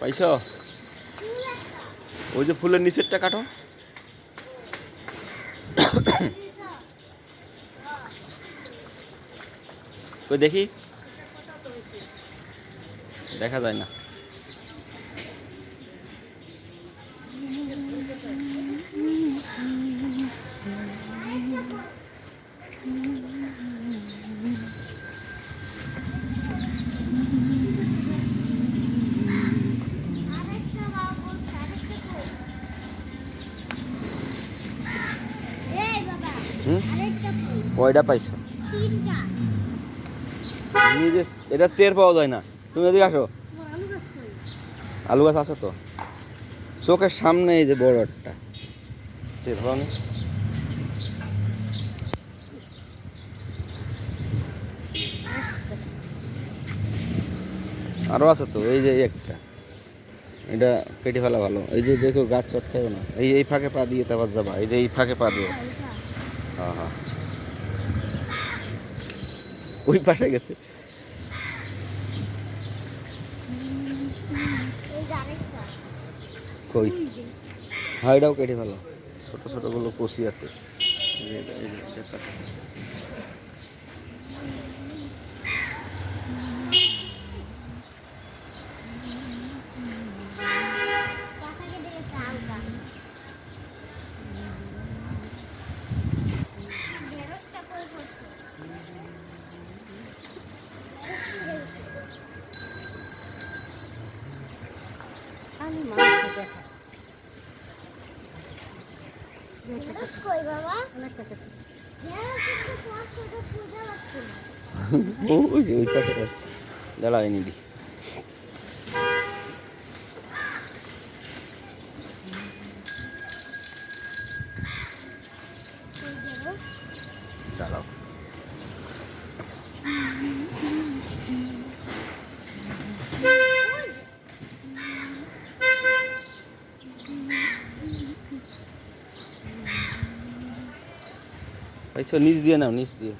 পাইছ? ওই যে ফুলের নিচেরটা কাটো। ওই দেখি, দেখা যায় না। কয়টা পাইছো? এটা টের পাওয়া যায় না। তুমি এদিকে আসো। আলু গাছ আছে তো চোখের সামনে, এই যে বড় একটা টের পাও না? আরো আছে তো, এই যে একটা, এটা কেটে ফেলা ভালো। এই যে দেখো গাছ চটতে হবে না। এই ফাঁকে পা দিয়ে তারপর যাবা। এই যে এই ফাঁকে পা দিয়ে। হ্যাঁ হ্যাঁ, ওই পাশে গেছে। কই? হ্যাঁ, এটাও কেটে ফেলো। ছোট ছোট গুলো কচি আছে। ওই যে ওই পাশে দাঁড়ায় নিবি। দাঁড়াও। পাইছো? নিচ দিয়ে নাও, নিচ দিয়ে।